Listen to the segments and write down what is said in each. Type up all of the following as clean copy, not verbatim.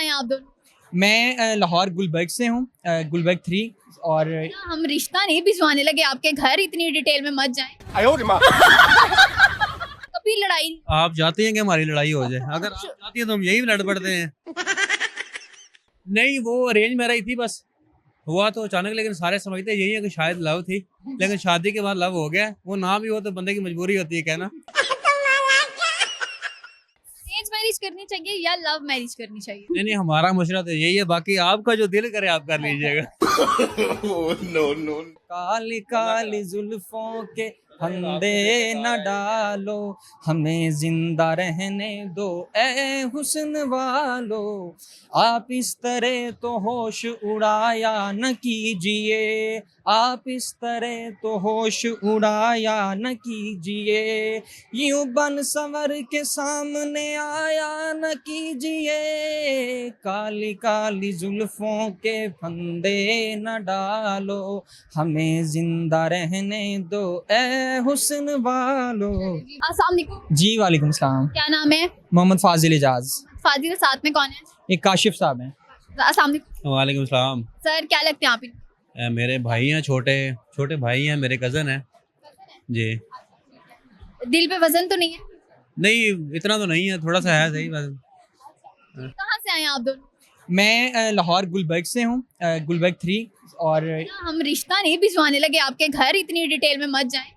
आए आप दोनों? मैं लाहौर गुलबर्ग से हूँ, गुलबर्ग 3। और हम रिश्ता नहीं भिजवाने लगे आपके घर, इतनी डिटेल में मत जाएं। कभी लड़ाई आप चाहते हैं कि हमारी लड़ाई हो जाए? अगर आप चाहती हैं तो हम यही लड़ पड़ते हैं। नहीं, वो अरेंज मैरिज थी, बस हुआ तो अचानक, लेकिन सारे समझते यही है कि शायद लव थी, लेकिन शादी के बाद लव हो गया। वो ना भी हो तो बंदे की मजबूरी होती है कहना। अरेंज मैरिज करनी चाहिए या लव मैरिज करनी चाहिए? नहीं, हमारा मशवरा तो यही है, बाकी आपका जो दिल करे आप कर लीजिएगा। काली काली जुल्फों के फंदे न डालो, हमें जिंदा रहने दो ए हुस्न वालो। आप इस तरह तो होश उड़ाया न कीजिए, आप इस तरह तो होश उड़ाया न कीजिए, यूं बन संवर के सामने आया न कीजिए। काली काली जुल्फों के फंदे न डालो, हमें जिंदा रहने दो ए हुस्न वालो। अस्सलाम वालेकुम। जी वालेकुम सलाम। क्या नाम है? मोहम्मद फाजिल इजाज। फाजिल के साथ में कौन है? एक काशिफ साहब हैं। अस्सलाम वालेकुम। वालेकुम सलाम। सर क्या लगते हैं आप? मेरे भाई हैं, छोटे भाई हैं, मेरे कजन हैं जी। दिल पे वजन तो नहीं है? नहीं, इतना तो नहीं है, थोड़ा सा है सही वजन। कहाँ से आए आप दोनों? मैं लाहौर गुलबर्ग से हूँ, गुलबर्ग 3। और हम रिश्ता नहीं भिजवाने लगे आपके घर, इतनी डिटेल में मत जाएं।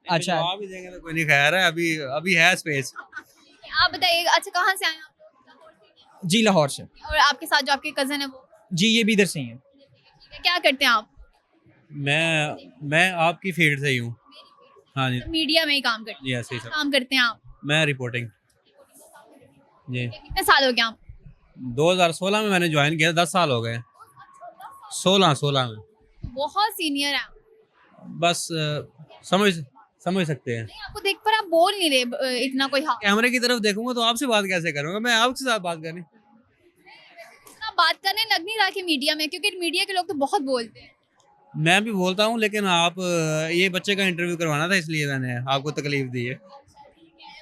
अच्छा, जवाब भी देंगे तो कोई नहीं, खैर है, अभी है स्पेस। आप बताइए, अच्छा कहाँ से आए आप? जी लाहौर से। और आपके साथ जो आपके कजन है वो? जी ये भी इधर से ही हैं। क्या करते हैं आप? मैं आपकी फील्ड से ही हूँ। हाँ जी मीडिया में ही काम करते जी, ऐसे ही हैं। सब। काम करते हैं आप? मैं रिपोर्टिंग जी। कितने साल हो गए आप? 2016 में मैंने ज्वाइन किया, 10 साल हो गए। 16 में। बहुत सीनियर है। बस समझ सकते हैं। नहीं, आपको देख पर आप बोल नहीं रहे इतना कोई हाँ। कैमरे की तरफ देखूंगा तो आपसे बात कैसे करूंगा? मैं आपके साथ बात करनी। इतना बात करने लग नहीं रहा कि मीडिया में, क्योंकि मीडिया के लोग तो बहुत बोलते हैं। मैं भी बोलता हूँ, लेकिन आप ये बच्चे का इंटरव्यू करवाना था, इसलिए मैंने आपको तकलीफ दी है।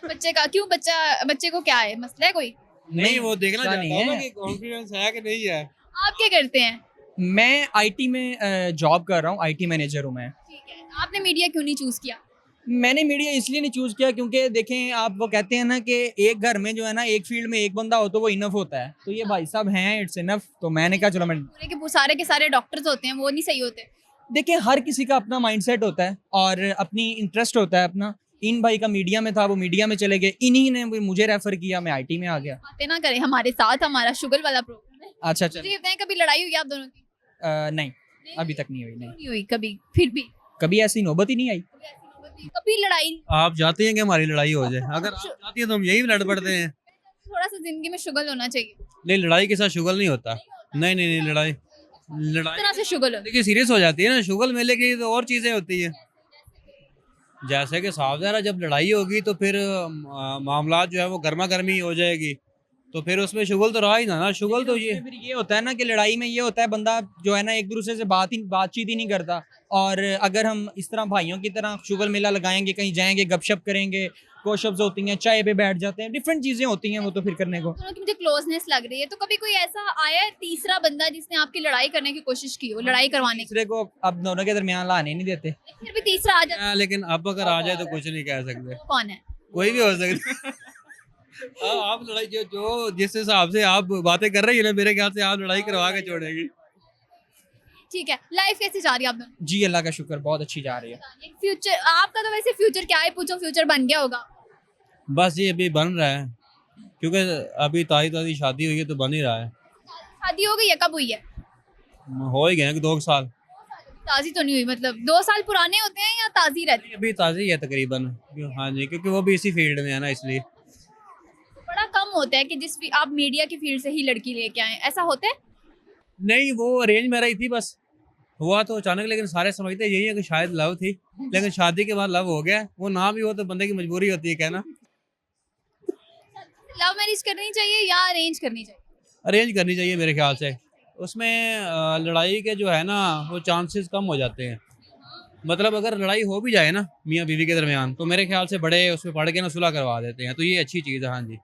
बच्चे का क्यों? बच्चे को क्या है, मसला है कोई? नहीं, वो देखना मसला चाहता नहीं हूँ है। कि कॉन्फिडेंस है कि नहीं है। आप क्या करते हैं? मैं आईटी में जॉब कर रहा हूँ, आईटी मैनेजर हूँ मैं। ठीक है, आपने मीडिया क्यों नहीं चूज किया? मैंने मीडिया इसलिए नहीं चूज किया क्योंकि देखें आप, वो कहते हैं ना कि एक घर में जो है ना, एक फील्ड में एक बंदा हो तो वो इनफ होता है। तो ये भाई साहब हैं, इट्स इनफ। तो मैंने कहा चलो मैं, पूरे के सारे डॉक्टर्स होते हैं, वो नहीं सही होते? देखिए हर किसी का अपना माइंडसेट होता है और अपनी इंटरेस्ट होता है अपना। इन भाई का मीडिया में था, वो मीडिया में चले गए, इन्हीं ने मुझे रेफर किया, मैं आईटी में आ गया। बातें ना करें हमारे साथ, हमारा शुगर वाला प्रोग्राम है। अच्छा मुझे ये बताएं, कभी लड़ाई हुई आप दोनों की? नहीं, अभी तक नहीं हुई। नहीं, नहीं हुई कभी? फिर भी कभी ऐसी नौबत ही नहीं आई। कभी लड़ाई? आप चाहते हैं कि हमारी लड़ाई हो जाए? अगर आप चाहती हैं तो हम यही लड़ पड़ते हैं। थोड़ा सा जिंदगी में शुगल होना चाहिए। नहीं, लड़ाई के साथ शुगल नहीं होता। नहीं, लड़ाई इस तरह से शुगल हो। देखिए सीरियस हो जाती है ना, शुगल मेले की तो और चीजें होती है। जैसे कि साफ ज़ाहिर है, जब लड़ाई होगी तो फिर मामला जो है वो गर्मा गर्मी हो जाएगी, तो फिर उसमें शुगल तो रहा ही ना। शुगल तो ये फिर ये होता है ना कि लड़ाई में ये होता है, बंदा जो है ना एक दूसरे से बातचीत ही नहीं करता। और अगर हम इस तरह भाइयों की तरह शुगर मेला लगाएंगे, कहीं जाएंगे, गपशप करेंगे, कोशप्स होती हैं, चाय पे बैठ जाते हैं, डिफरेंट चीजें होती हैं वो तो फिर करने को। दोनों की मुझे क्लोजनेस लग रही है, तो कभी कोई ऐसा आया है तीसरा बंदा जिसने आपकी लड़ाई करने की कोशिश की हो, लड़ाई करवाने की? दूसरे को अब दोनों के दरमियान लाने नहीं देते। फिर भी तीसरा आ जाता लेकिन अब अगर आ जाए तो कुछ नहीं कह सकते, है, कौन है? कोई भी हो सकता है। आप लड़ाई जो जिस हिसाब से आप बातें कर रही है ना, मेरे ख्याल से आप लड़ाई करवा के छोड़ेगी। ठीक है, लाइफ कैसी जा रही है आप दोनों? जी अल्लाह का शुक्र, बहुत अच्छी जा रही है। फ्यूचर आपका तो वैसे फ्यूचर क्या है पूछो, फ्यूचर बन गया होगा? बस ये अभी बन रहा है, क्योंकि अभी ताज़ी शादी हुई है तो बन ही रहा है। शादी हो गई है? कब हुई है? हो ही गए हैं 2 साल। ताजी तो नहीं हुई, मतलब 2 साल पुराने होते हैं या ताजी रहती है? अभी ताज़ी है तकरीबन। हाँ जी, क्योंकि वो भी इसी फील्ड में है ना, इसलिए। बड़ा कम होता है कि आप मीडिया की फील्ड से ही लड़की लेके आए, ऐसा होता है? नहीं, वो अरेंज मैरिज थी, बस हुआ तो अचानक, लेकिन सारे समझते यही है कि शायद लव थी, लेकिन शादी के बाद लव हो गया। वो ना भी हो तो बंदे की मजबूरी होती है कहना। लव मैरिज करनी चाहिए या अरेंज करनी चाहिए? अरेंज करनी चाहिए मेरे ख्याल से। उसमें लड़ाई के जो है ना वो चांसेस कम हो जाते हैं। मतलब अगर लड़ाई हो भी जाए ना मियाँ बीवी के दरमियान, तो मेरे ख्याल से बड़े उसमें पढ़ के ना सुलह करवा देते हैं, तो ये अच्छी चीज़ है। हाँ जी।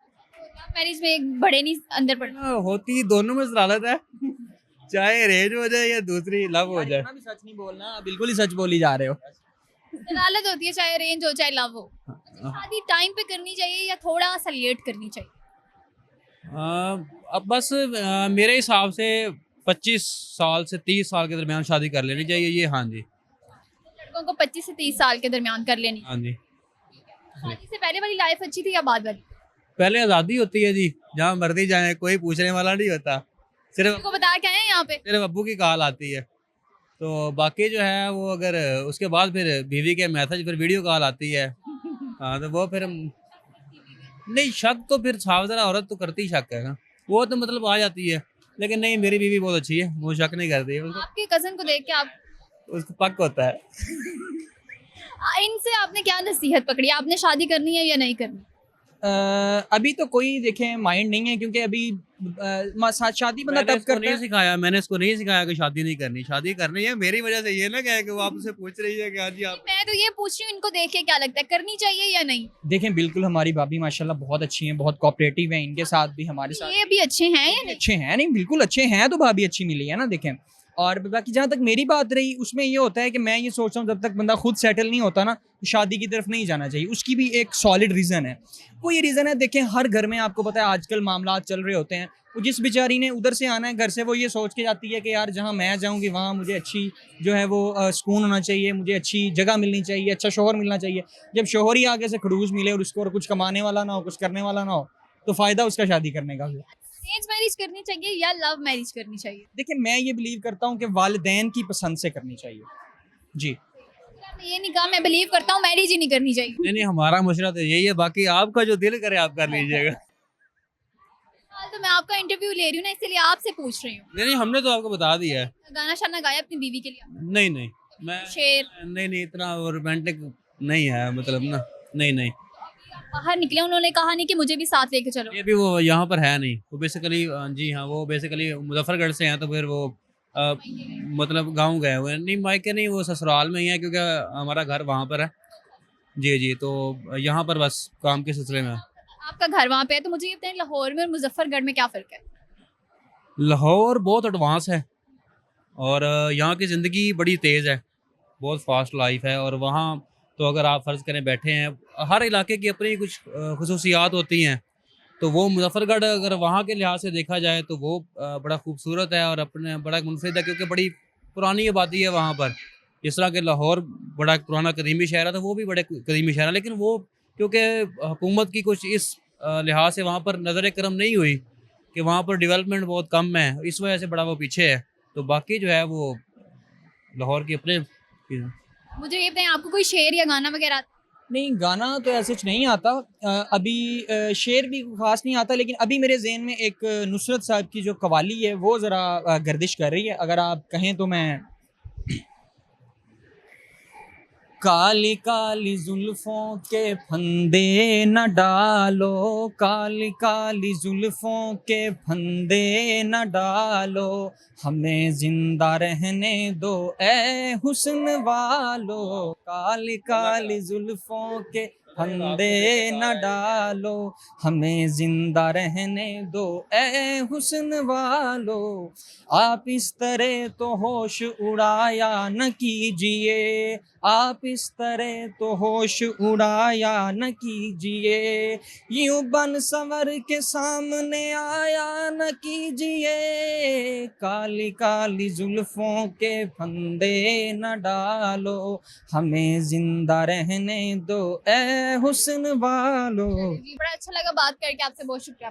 लव मैरिज में एक बड़े नहीं अंदर पड़ना। ना होती दोनों में जलालत है, चाहे अरेंज हो जाए या दूसरी लव हो जाए। इतना भी सच नहीं बोलना, बिल्कुल ही सच बोली जा रहे हो। दलालत होती है चाहे अरेंज हो चाहे लव हो। शादी टाइम पे करनी चाहिए या थोड़ा सा लेट करनी चाहिए? अब बस मेरे हिसाब से 25 साल से 30 साल के दरमियान शादी कर लेनी चाहिए ये। हाँ जी, लड़कों को 25 से 30 साल के दरमियान कर लेनी। हाँ जी। शादी से पहले वाली लाइफ अच्छी थी या बाद वाली? पहले आज़ादी होती है जी, जहाँ मर्जी जाए, कोई पूछने वाला नहीं होता, सिर्फ को बता के आए यहाँ पे। अब्बू की कॉल आती है। तो बाकी जो है वो अगर उसके बाद फिर बीवी के मैसेज, फिर वीडियो कॉल आती है। हाँ, तो वो फिर नहीं, शक तो फिर साफ ज़रा औरत तो करती शक है ना, वो तो मतलब आ जाती है। लेकिन नहीं, मेरी बीवी बहुत अच्छी है, वो शक नहीं करती है, उसको आपके कजन को देख के आप उसको पक होता है। इनसे आपने क्या नसीहत पकड़ी? आपने शादी करनी है या नहीं करनी? अभी तो कोई देखें माइंड नहीं है, क्योंकि अभी शादी बंदा मैंने तब इसको करता नहीं है। सिखाया, मैंने इसको नहीं सिखाया कि शादी नहीं करनी, शादी करनी है। मेरी वजह से ये ना कहे कि वो आपसे पूछ रही है कि हाँ जी आप। मैं तो ये पूछ रही हूँ, इनको देख के क्या लगता है, करनी चाहिए या नहीं? देखें, बिल्कुल हमारी भाभी माशाल्लाह बहुत अच्छी हैं, बहुत कोऑपरेटिव हैं, इनके साथ भी हमारे साथ ये भी अच्छे हैं या नहीं? अच्छे हैं। नहीं, बिल्कुल अच्छे हैं, तो भाभी अच्छी मिली है ना। देखें, और बाकी जहाँ तक मेरी बात रही, उसमें ये होता है कि मैं ये सोचता हूँ जब तक बंदा खुद सेटल नहीं होता ना, तो शादी की तरफ नहीं जाना चाहिए। उसकी भी एक सॉलिड रीज़न है। वो ये रीज़न है, देखें हर घर में आपको पता है आजकल मामला चल रहे होते हैं। वो जिस बेचारी ने उधर से आना है घर से, वो ये सोच के जाती है कि यार जहाँ मैं जाऊँगी वहाँ मुझे अच्छी जो है वो सुकून होना चाहिए, मुझे अच्छी जगह मिलनी चाहिए, अच्छा शोहर मिलना चाहिए। जब शोहर ही आगे से खड़ूस मिले और उसको और कुछ कमाने वाला ना हो, कुछ करने वाला ना हो, तो फ़ायदा उसका शादी करने का भी। अरेंज मैरिज करनी चाहिए या लव मैरिज करनी चाहिए? देखिए, मैं ये बिलीव करता हूँ कि वालिदैन की पसंद से करनी चाहिए जी। मैंने ये नहीं कहा, मैं बिलीव करता हूँ मैरिज ही नहीं करनी चाहिए। नहीं नहीं, हमारा मशवरा तो यही है, बाकी आपका जो दिल करे आप कर लीजिएगा। हाल तो मैं आपका इंटरव्यू ले रही हूँ ना, इसलिए आपसे पूछ रही हूँ। नहीं नहीं, हमने तो आपको बता दिया है। गाना शाना गाया अपनी बीवी के लिए? नहीं नहीं, मैं शेर? नहीं नहीं, इतना रोमांटिक नहीं है, मतलब ना, नहीं नहीं। बाहर निकले, उन्होंने कहा नहीं कि मुझे भी साथ लेके चलो? ये भी वो यहाँ पर है नहीं, वो बेसिकली जी हाँ, वो बेसिकली मुजफ्फरगढ़ से हैं, तो फिर वो मतलब गांव गए हुए हैं। नहीं, मायके नहीं, वो ससुराल में ही है, क्योंकि हमारा घर वहाँ पर है। जी जी, तो यहाँ पर बस काम के सिलसिले में। आपका घर वहाँ पे है, तो मुझे ये बताएं लाहौर में और मुजफ्फरगढ़ में क्या फ़र्क है? लाहौर बहुत एडवांस है और यहाँ की ज़िंदगी बड़ी तेज़ है, बहुत फास्ट लाइफ है। और वहाँ तो अगर आप फ़र्ज़ करें बैठे हैं, हर इलाके की अपनी कुछ खुसूसियात होती हैं। तो वो मुजफ्फरगढ़ अगर वहाँ के लिहाज से देखा जाए तो वो बड़ा खूबसूरत है और अपने बड़ा मुनफरिद है, क्योंकि बड़ी पुरानी आबादी है वहाँ पर। जिस तरह के लाहौर बड़ा पुराना कदीमी शहर है, तो वो भी बड़े कदीमी शहर है, लेकिन वो क्योंकि हुकूमत की कुछ इस लिहाज से वहाँ पर नज़र करम नहीं हुई कि वहाँ पर डेवलपमेंट बहुत कम है, इस वजह से बड़ा वो पीछे है। तो बाकी जो है वो लाहौर की अपने मुझे ये बताएं, आपको कोई शेर या गाना वगैरह आता नहीं, गाना तो ऐसे नहीं आता। अभी शेर भी खास नहीं आता, लेकिन अभी मेरे ज़हन में एक नुसरत साहब की जो कवाली है वो ज़रा गर्दिश कर रही है। अगर आप कहें तो मैं काली काली जुल्फों के फंदे न डालो, काली काली जुल्फों के फंदे न डालो, हमें जिंदा रहने दो ए हुस्न वालो, काली काली जुल्फों के फंदे न डालो, हमें जिंदा रहने दो ए हुस्न वालो, आप इस तरह तो होश उड़ाया न कीजिए, आप इस तरह तो होश उड़ाया न कीजिए, यूं बन संवर के सामने आया न कीजिए, काली काली जुल्फों के फंदे न डालो, हमें जिंदा रहने दो ए हुस्न वालो। है? जी, बड़ा अच्छा लगा बात करके आपसे, बहुत शुक्रिया।